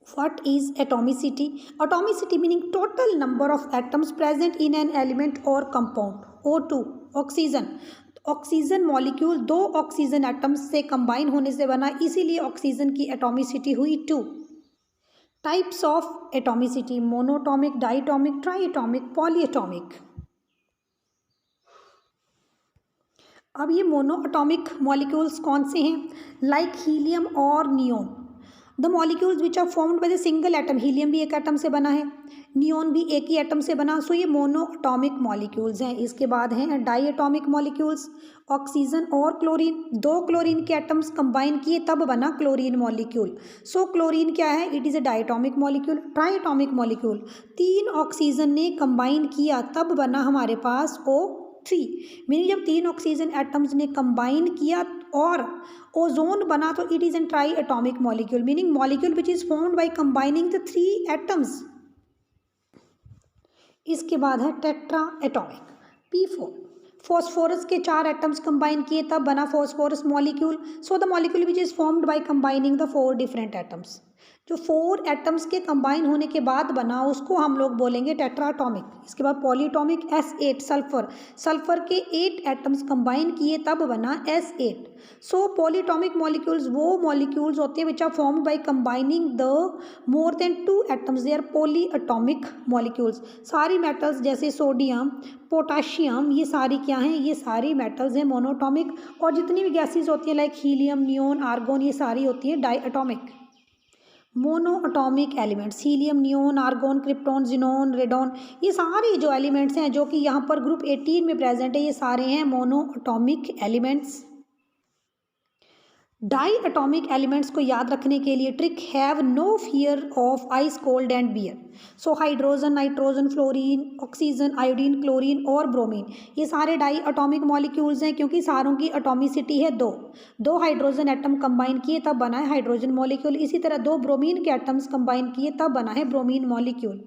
What is atomicity? Atomicity meaning total number of atoms present in an element or compound. O2 oxygen, oxygen molecule दो oxygen atoms से combine होने से बना, इसीलिए oxygen की atomicity हुई 2. Types of atomicity: monoatomic, diatomic, triatomic, polyatomic. अब ये मोनोएटॉमिक मॉलिक्यूल्स कौन से हैं? लाइक हीलियम और neon. The molecules which are formed by the single atom. Helium भी एक एटम से बना है, नियोन भी एक ही एटम से बना. सो ये मोनोएटॉमिक मॉलिक्यूल्स हैं. इसके बाद हैं डाइएटॉमिक मॉलिक्यूल्स. ऑक्सीजन और क्लोरीन, दो क्लोरीन के एटम्स कंबाइन किए तब बना क्लोरीन मॉलिक्यूल. सो क्लोरीन क्या है? It is a diatomic molecule. Triatomic molecule, तीन ऑक्सीजन ने कंबाइन किया तब बना हमारे पास O3. मीनिंग जब तीन ऑक्सीजन एटम्स ने कंबाइन किया और ओजोन बना तो it is an try atomic molecule. Meaning molecule which is formed by combining the 3 atoms. इसके बाद है टेट्रा एटॉमिक. P4. फॉस्फोरस के 4 एटम्स कंबाइन किए तब बना phosphorus molecule. So the molecule which is formed by combining the 4 different atoms. जो 4 atoms के combine होने के बाद बना उसको हम लोग बोलेंगे टेट्राटॉमिक. इसके बाद पॉलीटॉमिक S8 सल्फर. सल्फर के 8 एटम्स कंबाइन किए तब बना S8. सो पॉलीटॉमिक मॉलिक्यूल्स वो मॉलिक्यूल्स होते हैं which are formed by combining the more than 2 atoms. They are polyatomic molecules. सारी मेटल्स जैसे सोडियम, पोटाशियम, ये सारी क्या हैं? ये सारी मेटल्स हैं मोनोटॉमिक. और जितनी भी गैसेज होती हैं लाइक हीलियम, नियोन, आर्गोन, ये सारी होती है diatomic. Monoatomic elements: helium, neon, argon, krypton, xenon, radon, ये सारे जो एलिमेंट्स हैं जो कि यहाँ पर ग्रुप 18 में प्रेजेंट है, ये सारे हैं मोनोएटॉमिक एलिमेंट्स. डाइएटॉमिक एलिमेंट्स को याद रखने के लिए trick: have no fear of ice, cold and beer. So hydrogen, nitrogen, fluorine, oxygen, iodine, chlorine और ब्रोमीन, ये सारे डाइएटॉमिक मॉलिक्यूल्स हैं क्योंकि सारों की एटॉमिसिटी है 2. 2 हाइड्रोजन एटम कंबाइन किए तब बना है हाइड्रोजन मॉलिक्यूल. इसी तरह 2 ब्रोमीन के एटम्स कंबाइन किए तब बना है ब्रोमीन मॉलिक्यूल.